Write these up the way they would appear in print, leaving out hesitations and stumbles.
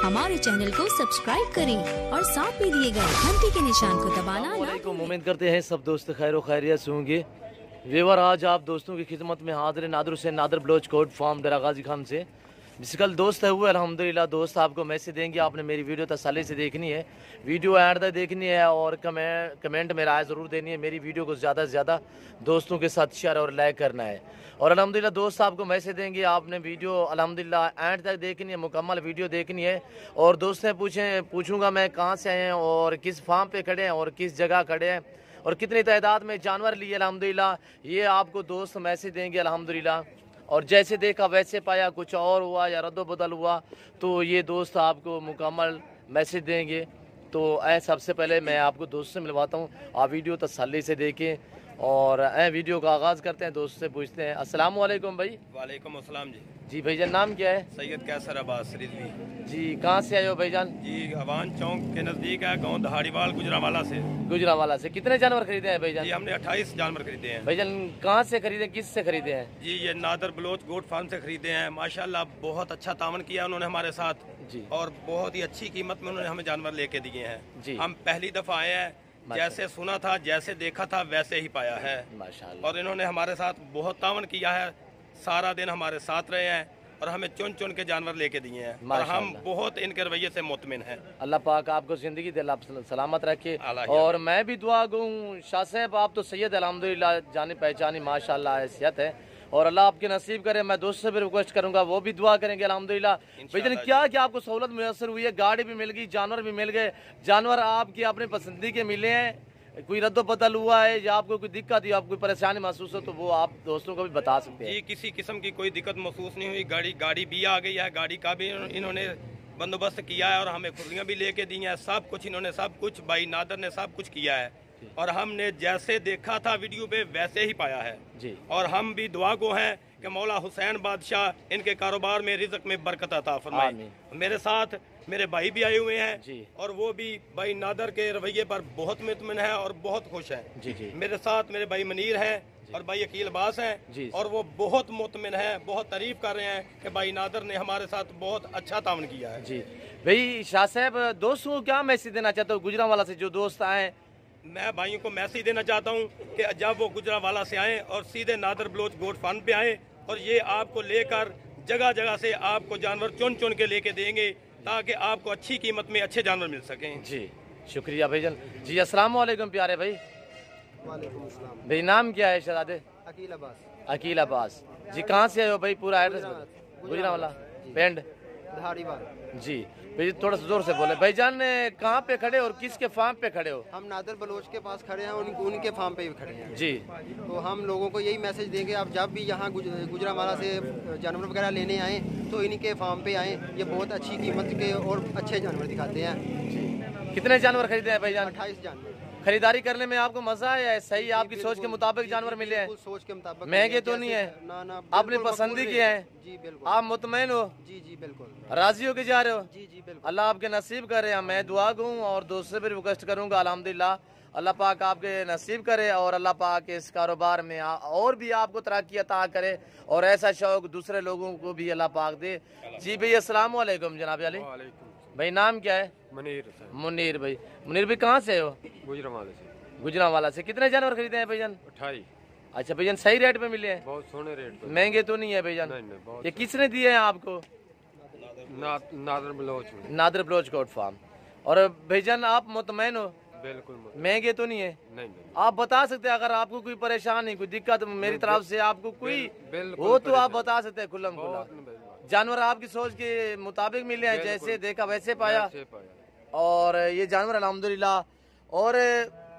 हमारे चैनल को सब्सक्राइब करें और साथ में दिए गए घंटी के निशान को दबाना ना भूलें। उम्मीद करते हैं सब दोस्त खैर खैरियत से होंगे। व्यूअर, आज आप दोस्तों की खिदमत में हाजिर नादर हुसैन नादर बलोच कोट फार्म डरा गाजी खान से। जिस कल दोस्त है वो अल्हम्दुलिल्लाह दोस्त आपको मैसेज देंगे। आपने मेरी वीडियो तसल्ली से देखनी है, वीडियो एंड तक देखनी है और कमेंट में राय ज़रूर देनी है। मेरी वीडियो को ज़्यादा से ज़्यादा दोस्तों के साथ शेयर और लाइक करना है। और अल्हम्दुलिल्लाह दोस्त आपको मैसेज देंगे, आपने वीडियो अल्हम्दुलिल्लाह एंड तक देखनी है, मुकम्मल वीडियो देखनी है। और दोस्त से पूछूंगा मैं कहाँ से आए हैं और किस फार्म पे खड़े हैं और किस जगह खड़े हैं और कितनी तादाद में जानवर लिए अल्हम्दुलिल्लाह, ये आपको दोस्त मैसेज देंगे अल्हम्दुलिल्लाह। और जैसे देखा वैसे पाया, कुछ और हुआ या रद्द बदल हुआ तो ये दोस्त आपको मुकम्मल मैसेज देंगे। तो सबसे पहले मैं आपको दोस्त से मिलवाता हूँ, आप वीडियो तसल्ली से देखें और वीडियो का आगाज़ करते हैं। दोस्त से पूछते हैं। अस्सलाम वालेकुम भाई। वालेकुम अस्सलाम जी। जी भाईजान, नाम क्या है? सैयद कैसर अब्बास रिजवी जी। कहाँ से आए हो भाईजान? जी, अवान चौक के नज़दीक है, गांव दहाड़ीवाल गुजरावाला से। गुजरावाला से। कितने जानवर खरीदे हैं भाईजान? जी, हमने 28 जानवर खरीदे हैं। भाईजान कहाँ से खरीदे, किस से खरीदे हैं? जी, ये नादर बलोच गोट फार्म से खरीदे हैं। माशाल्लाह बहुत अच्छा तावन किया उन्होंने हमारे साथ जी, और बहुत ही अच्छी कीमत में उन्होंने हमें जानवर लेके दिए हैं जी। हम पहली दफ़ा आए हैं, जैसे सुना था जैसे देखा था वैसे ही पाया है माशाल्लाह। और इन्होंने हमारे साथ बहुत तावन किया है, सारा दिन हमारे साथ रहे हैं और हमें चुन चुन के जानवर लेके दिए हैं और हम बहुत इनके रवैये से मुतमिन हैं। अल्लाह पाक आपको जिंदगी दे, अल्लाह सलामत रखे। और मैं भी दुआ गूँ शाह साहब, आप तो सैयद अल्हम्दुलिल्लाह जाने पहचानी माशाल्लाह हैसियत है और अल्लाह आपके नसीब करे। मैं दोस्त से भी रिक्वेस्ट करूंगा वो भी दुआ करेंगे अल्हम्दुलिल्लाह। भाईजान क्या क्या आपको सहूलत मुयसर हुई है? गाड़ी भी मिल गई, जानवर भी मिल गए, जानवर आपकी अपने पसंदी के मिले हैं, कोई रद्द बदल हुआ है या आपको कोई दिक्कत या आपको कोई परेशानी महसूस हो तो वो आप दोस्तों को भी बता सकते हैं। जी, किसी किस्म की कोई दिक्कत महसूस नहीं हुई। गाड़ी भी आ गई है, गाड़ी का भी इन्होंने बंदोबस्त किया है और हमें खुर्रियाँ भी लेके दी हैं। सब कुछ इन्होंने, सब कुछ भाई नादर ने सब कुछ किया है और हमने जैसे देखा था वीडियो पे वैसे ही पाया है जी। और हम भी दुआ गो हैं कि मौला हुसैन बादशाह इनके कारोबार में, रिज़्क़ में बरकत अता फरमाए। मेरे साथ मेरे भाई भी आए हुए हैं जी। और वो भी भाई नादर के रवैये पर बहुत मुतमिन है और बहुत खुश हैं जी जी। मेरे साथ मेरे भाई मनीर हैं और भाई अकील अब्बास हैं और वो बहुत मुतमिन है, बहुत तारीफ कर रहे हैं कि भाई नादर ने हमारे साथ बहुत अच्छा तावन किया है जी। भाई शाह साहब, दोस्तों को क्या मैसेज देना चाहते हो गुजरावाला से जो दोस्त आए? मैं भाइयों को मैसेज देना चाहता हूँ कि जब वो गुजरावाला से आए और सीधे नादर बलोच गोट फार्म पे आए और ये आपको लेकर जगह जगह से आपको जानवर चुन चुन के लेके देंगे ताकि आपको अच्छी कीमत में अच्छे जानवर मिल सकें जी। शुक्रिया भाईजान जी। अस्सलाम वालेकुम प्यारे भाई। वालेकुम अस्सलाम भाई, नाम क्या है शहजादे? अकील अब्बास। अकील अब्बास जी। कहाँ से आए हो भाई? पूरा एड्रेस गुजरावाला पेंड दहाड़ीवाल जी। भाई थोड़ा सा जोर से बोले। भाईजान कहाँ पे खड़े और किसके फार्म पे खड़े हो? हम नादर बलोच के पास खड़े हैं, उनके फार्म पे भी खड़े हैं जी। तो हम लोगों को यही मैसेज देंगे, आप जब भी यहाँ गुजरावाला से जानवर वगैरह लेने आए तो इनके फार्म पे आए। ये बहुत अच्छी कीमत के और अच्छे जानवर दिखाते हैं जी। कितने जानवर खरीदे हैं भाईजान? 28 जानवर। खरीदारी करने में आपको मजा आया है? सही आपकी सोच के मुताबिक जानवर मिले हैं? सोच के मुताबिक। महंगे तो नहीं है? ना अपनी पसंदी के हैं जी? बिल्कुल। आप मुतमैन हो? जी जी बिल्कुल। राजी हो के जा रहे हो? जी जी बिल्कुल। अल्लाह आपके नसीब करे। मैं दुआ दूँ और दोस्त से भी रिक्वेस्ट करूँगा अल्हम्दुलिल्लाह अल्लाह पाक आपके नसीब करे और अल्लाह पाक इस कारोबार में और भी आपको तरक्की अता करे और ऐसा शौक दूसरे लोगों को भी अल्लाह पाक दे जी। भाई अस्सलाम वालेकुम जनाब अली भाई। नाम क्या है? मुनीर। मुनीर भाई। मुनीर भाई कहाँ से हो? गुजरावाला से। गुजरावाला से। कितने जानवर खरीदे हैं भाईजान? 28। अच्छा भाईजान, सही रेट पे मिले हैं? बहुत सोने रेट पे। महंगे तो नहीं है भाईजान? नहीं, बहुत। ये किसने दिए हैं आपको? नादर बलोच। Nadir Baloch coat farm. और भाईजान आप मुतमैन हो? बिल्कुल। महंगे तो नहीं है? नहीं। आप बता सकते हैं अगर आपको कोई परेशानी, कोई दिक्कत मेरी तरफ से आपको कोई हो तो आप बता सकते हैं खुल्लम खुल्ला। जानवर आपकी सोच के मुताबिक मिले हैं, जैसे देखा वैसे पाया और ये जानवर अल्हम्दुलिल्लाह। और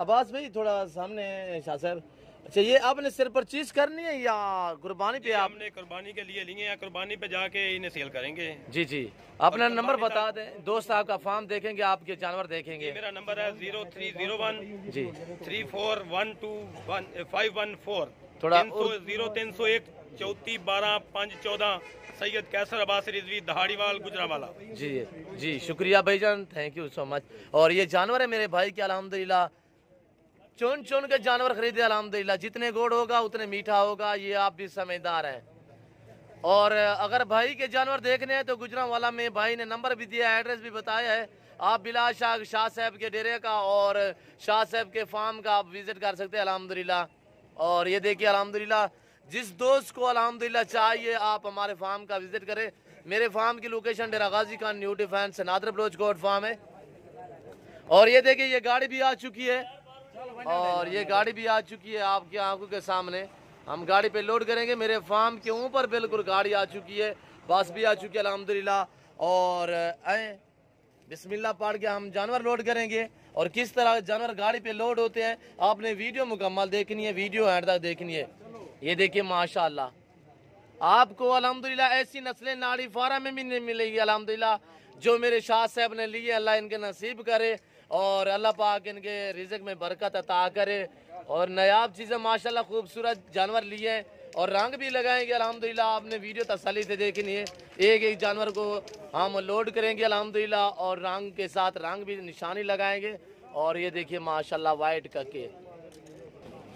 अब्बास भाई थोड़ा सामने शाह साहब, अच्छा ये आपने सिर्फ परचेज करनी है या कुर्बानी पे? हमने कुर्बानी के लिए लिए हैं, कुर्बानी पे जाके इन्हें सेल करेंगे जी जी। अपना नंबर बता दें, दोस्त आपका फार्म देखेंगे, आपके जानवर देखेंगे। मेरा नंबर है 0301 जी 34121514 थोड़ा 0301 34 12 5 14 सैयद कैसर अब्बास रिजवी दहाड़ीवाल गुजरावाला जी जी। शुक्रिया भाईजान, थैंक यू सो मच। और ये जानवर है मेरे भाई के अल्हम्दुलिल्लाह, चुन चुन के जानवर खरीदे अल्हम्दुलिल्लाह। जितने गोड़ होगा उतने मीठा होगा, ये आप भी समझदार हैं। और अगर भाई के जानवर देखने हैं तो गुजरांवाला में भाई ने नंबर भी दिया है, एड्रेस भी बताया है। आप बिला शाह साहब के डेरे का और शाह साहब के फार्म का आप विजिट कर सकते हैं अल्हम्दुलिल्लाह। और ये देखिए अल्हम्दुलिल्लाह, जिस दोस्त को अल्हम्दुलिल्लाह चाहिए आप हमारे फार्म का विजिट करें। मेरे फार्म की location Dera Ghazi Khan new defence Nadir Baloch goat farm है। और ये देखिए ये गाड़ी भी आ चुकी है, और ये गाड़ी भी आ चुकी है आपकी आंखों के सामने। हम गाड़ी पे लोड करेंगे। मेरे फार्म के ऊपर बिल्कुल गाड़ी आ चुकी है, बस भी आ चुकी है अल्हम्दुलिल्लाह। और आए बिस्मिल्लाह पढ़ के हम जानवर लोड करेंगे। और किस तरह जानवर गाड़ी पे लोड होते हैं आपने वीडियो मुकम्मल देखनी है, वीडियो एंड तक देखनी है। ये देखिए माशाल्लाह, आपको अल्हम्दुलिल्लाह ऐसी नस्लें नाड़ी फार्म में भी नहीं मिलेगी अल्हम्दुलिल्लाह जो मेरे शाह साहब ने लिए। अल्लाह इनके नसीब करे और अल्लाह पाक इनके रिज़्क़ में बरकत अता करे। और नायाब चीज़ें माशाल्लाह खूबसूरत जानवर लिए हैं और रंग भी लगाएंगे अल्हम्दुलिल्लाह। आपने वीडियो तसल्ली से देखनी है। एक एक जानवर को हम लोड करेंगे अल्हम्दुलिल्लाह और रंग के साथ रंग भी निशानी लगाएंगे। और ये देखिए माशाल्लाह वाइट कके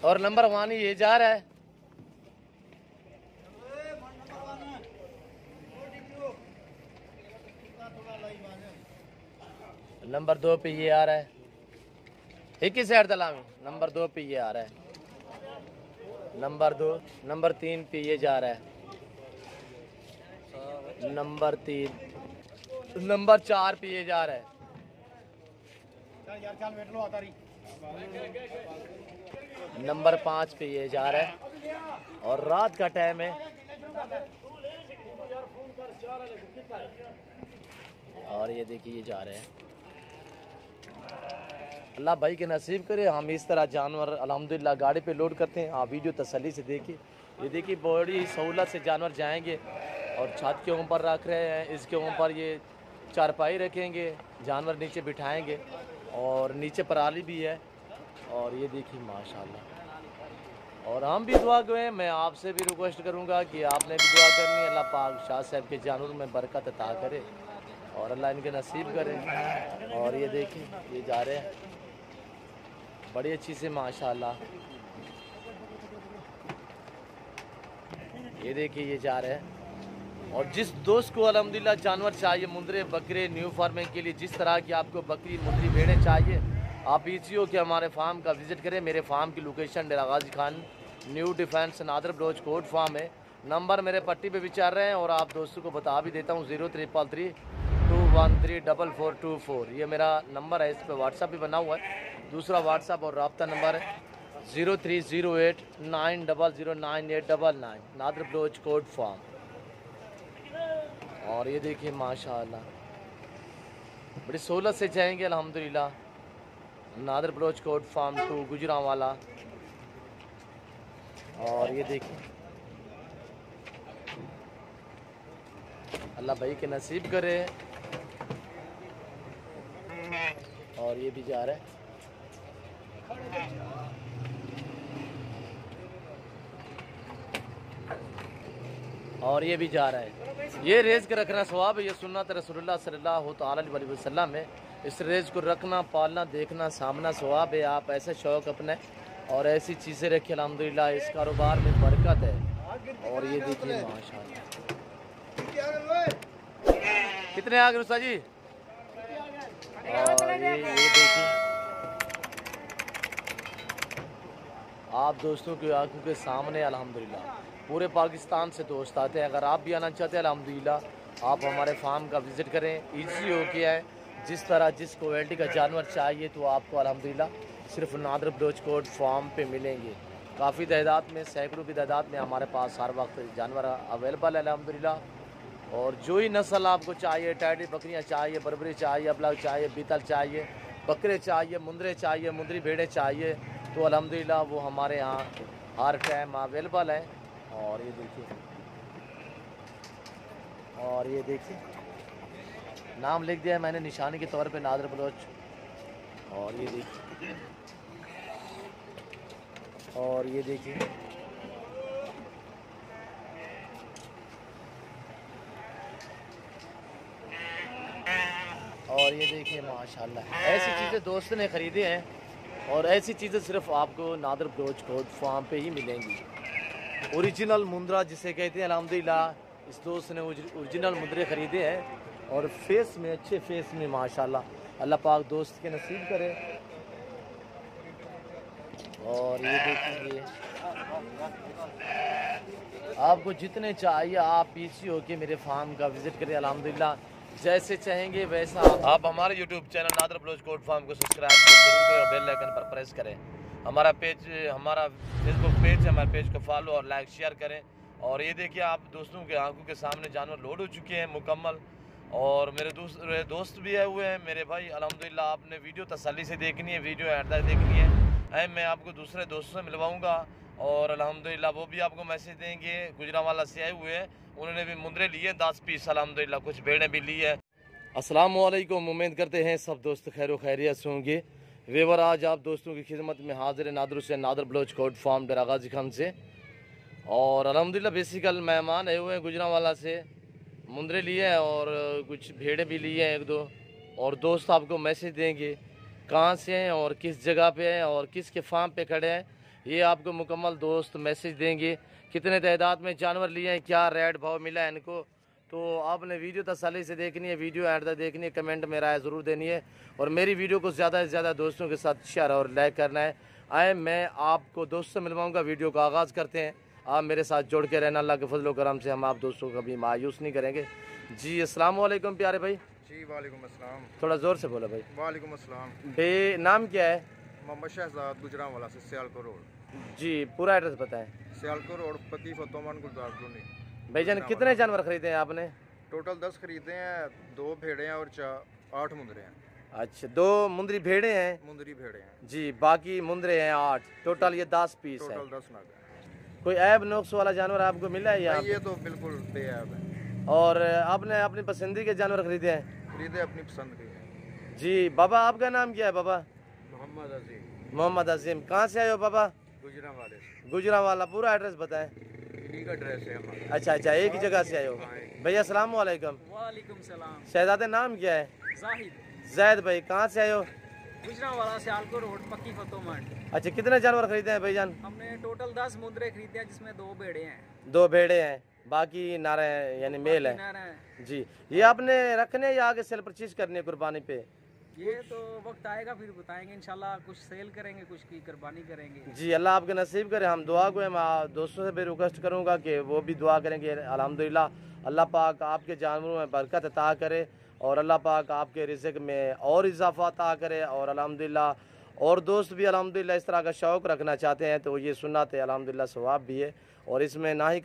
और नंबर 1 ये जा रहा है। नंबर 2 पे ये आ रहा है, एक ही साइड तलामी। नंबर 2 पे ये आ रहा है, नंबर 2। नंबर 3 पे ये जा रहा है, नंबर 3। नंबर 4 पे ये जा रहा है, नंबर 5 पे ये जा रहा है। और रात का टाइम है और ये देखिए ये जा रहे हैं। अल्लाह भाई के नसीब करे हम इस तरह जानवर अल्हम्दुलिल्लाह गाड़ी पे लोड करते हैं। आप वीडियो तसल्ली से देखिए। ये देखिए बड़ी सहूलत से जानवर जाएंगे और छत के ऊपर रख रहे हैं। इसके ऊपर ये चारपाई रखेंगे, जानवर नीचे बिठाएंगे और नीचे पराली भी है। और ये देखिए माशाल्लाह। और हम भी दुआ करें, मैं आपसे भी रिक्वेस्ट करूँगा कि आपने भी दुआ करनी है। अल्लाह पाक शाह साहब के जानवर में बरकत अता करे और अल्लाह इनके नसीब करे। और ये देखिए ये जा रहे हैं बड़ी अच्छी से माशाल्लाह। ये देखिए ये जा रहे हैं। और जिस दोस्त को अल्हम्दुलिल्लाह जानवर चाहिए, मुंदरे बकरे न्यू फार्मिंग के लिए जिस तरह की आपको बकरी मुंदरी भेड़ें चाहिए, आप ईसीओ के हमारे फार्म का विजिट करें। मेरे फार्म की location Dera Ghazi Khan new defence Nadir Baloch coat farm है। नंबर मेरे पट्टी पे भी चल रहे हैं और आप दोस्तों को बता भी देता हूँ 0333 213 4424। ये मेरा नंबर है, इस पर व्हाट्सअप भी बना हुआ है। दूसरा व्हाट्सअप और रब्ता नंबर है 0308 9009899 नादर बलोच कोट फार्म। और ये देखिए माशाल्लाह बड़ी सहूलत से जाएंगे अल्हम्दुलिल्लाह नादर बलोच कोट फार्म 2 गुजरांवाला। और ये देखिए अल्लाह भाई के नसीब करे। और ये भी जा रहा है। और ये भी जा रहा है। ये रेज के रखना सवाब है, ये सुन्नत रसूलुल्लाह सल्लल्लाहु अलैहि वसल्लम में। इस रेज को रखना, पालना, देखना, सामना सवाब है। आप ऐसे शौक़ अपने और ऐसी चीज़ें रखिए अल्हम्दुलिल्लाह इस कारोबार में बरकत है। और ये देखिए माशाल्लाह कितने आ गए उस्ताद जी। और ये देखिए आप दोस्तों की आंखों के सामने अल्हम्दुलिल्लाह पूरे पाकिस्तान से दोस्त आते हैं। अगर आप भी आना चाहते हैं अल्हम्दुलिल्लाह आप हमारे फार्म का विज़िट करें। ईजी हो गया है, जिस तरह जिस क्वालिटी का जानवर चाहिए तो आपको अल्हम्दुलिल्लाह सिर्फ नादर बलोच कोट फार्म पे मिलेंगे। काफ़ी तादाद में, सैकड़ों की तादाद में हमारे पास हर वक्त जानवर अवेलेबल है अल्हम्दुलिल्लाह। और जो ही नस्ल आपको चाहिए, टैडी बकरियाँ चाहिए, बरबरी चाहिए, अबलग चाहिए, बीतल चाहिए, बकरे चाहिए, मुंदरे चाहिए, मुंदरी भेड़े चाहिए, तो अल्हम्दुलिल्लाह वो हमारे यहाँ हर टाइम अवेलेबल है। और ये देखिए, और ये देखिए नाम लिख दिया है मैंने निशानी के तौर पे नादर बलोच। और ये देखिए, और ये देखिए और ये देखिए माशाल्लाह ऐसी चीज़ें दोस्त ने ख़रीदे हैं। और ऐसी चीज़ें सिर्फ आपको नादर बलोच कोट फार्म पे ही मिलेंगी। ओरिजिनल मुंद्रा जिसे कहते हैं अल्हम्दुलिल्लाह इस दोस्त ने ओरिजिनल मुद्रे ख़रीदे हैं और फेस में, अच्छे फेस में माशाल्लाह, अल्लाह पाक दोस्त के नसीब करे। और ये देखेंगे, आपको जितने चाहिए आप पीछे होके मेरे फार्म का विज़िट करें। अल्हम्दुलिल्लाह जैसे चाहेंगे वैसा आप हमारे YouTube channel Nadir Baloch coat farm को सब्सक्राइब जरूर करें और बेल आइकन पर प्रेस करें। हमारा फेसबुक पेज है, हमारे पेज को फॉलो और लाइक शेयर करें। और ये देखिए आप दोस्तों के आंखों के सामने जानवर लोड हो चुके हैं मुकम्मल। और मेरे दोस्त भी आए हुए हैं, मेरे भाई। अल्हम्दुलिल्लाह आपने वीडियो तसल्ली से देखनी है, वीडियो एंड तक देखनी है। मैं आपको दूसरे दोस्तों से मिलवाऊँगा और अल्हम्दुलिल्लाह वो भी आपको मैसेज देंगे। गुजरांवाला से आए हुए हैं, उन्होंने भी मुंदरे लिए 10 पीस अल्हम्दुलिल्लाह, कुछ भेड़ें भी ली है। अस्सलाम वालेकुम, उम्मीद करते हैं सब दोस्त खैर खैरियत से होंगे। वेवर आज आप दोस्तों की खिदमत में हाजिर है नादर हुसैन नादर बलोच कोट फार्म डेरा गाजी खान से। और अल्हम्दुलिल्लाह बेसिकल मेहमान आए हुए हैं गुजरांवाला से, मुंदरे लिए हैं और कुछ भेड़ें भी लिए हैं 1-2। और दोस्त आपको मैसेज देंगे कहाँ से हैं और किस जगह पे हैं और किसके फार्म पे खड़े हैं, ये आपको मुकम्मल दोस्त मैसेज देंगे। कितने तादाद में जानवर लिए हैं, क्या रेट भाव मिला है इनको, तो आपने वीडियो तसल्ली से देखनी है, वीडियो एंड तक देखनी है, कमेंट में राय ज़रूर देनी है और मेरी वीडियो को ज़्यादा से ज़्यादा दोस्तों के साथ शेयर और लाइक करना है। आए मैं आपको दोस्त से मिलवाऊँगा, वीडियो का आगाज़ करते हैं। आप मेरे साथ जोड़ के रहना, अल्लाह के फजल करम से हम आप दोस्तों को कभी मायूस नहीं करेंगे। जी अस्सलाम वालेकुम प्यारे भाई। जी वालेकुम अस्सलाम। थोड़ा ज़ोर से बोला भाई। वालेकुम अस्सलाम। बे नाम क्या है? मोहम्मद शहजाद, गुजरांवाला से, सियालकोट रोड। जी पूरा एड्रेस बताएं। सियालकोट रोड, पति फतोमान गुलजार कॉलोनी। भाईजान कितने जानवर खरीदे हैं आपने? टोटल 10 खरीदे हैं, 2 भेड़े हैं और 8 मुंदरे हैं। अच्छा, 2 मुंदरी भेड़े हैं मुंदरी भेड़े हैं जी, बाकी मुंदरे हैं 8, टोटल ये 10 पीस है। टोटल 10 नाग है। कोई ऐब नुक्स वाला जानवर आपको मिला है यहाँ? ये तो बिल्कुल बेऐब है। और आपने अपनी पसंदी के जानवर खरीदे हैं? खरीदे अपनी पसंद के हैं। जी बाबा, आपका नाम क्या है बाबा? मोहम्मद अजीम। मोहम्मद अजीम। कहाँ से आए हो बाबा? गुजरांवाले से। गुजरांवाला। पूरा एड्रेस बताएं। इन्हीं का ड्रेस है हमारा। अच्छा, एक ही जगह से आए हो भैया। अस्सलाम वालेकुम। वालेकुम सलाम। शहजादे नाम क्या है? जाहिद। जैद भाई। कहाँ से आए हो? गुजरांवाला से, सियालकोट रोड, पक्की फतोमंड। अच्छा, कितने जानवर खरीदे हैं भाईजान? हमने टोटल 10 मुंदरे खरीदे हैं, जिसमें 2 भेड़े हैं। 2 भेड़े हैं, बाकी नारे यानी मेल है। नारा है। जी, ये आपने रखने या आगे सेल परचेज करनी है कुर्बानी पे? ये तो वक्त आएगा फिर बताएंगे इंशाल्लाह। कुछ सेल करेंगे, कुछ की कुर्बानी करेंगे। जी अल्लाह आपके नसीब करे। हम दुआ को मैं दोस्तों से भी रिक्वेस्ट करूंगा कि वो भी दुआ करेंगे। अल्हम्दुलिल्लाह अल्लाह पाक आपके जानवरों में बरकत अता करे और अल्लाह पाक आपके रिज़्क़ में और इजाफा अता करे। और अल्हम्दुलिल्लाह और दोस्त भी अल्हम्दुलिल्लाह इस तरह का शौक़ रखना चाहते हैं तो ये सुन्नत है, अल्हम्दुलिल्लाह सवाब भी है और इसमें ना ही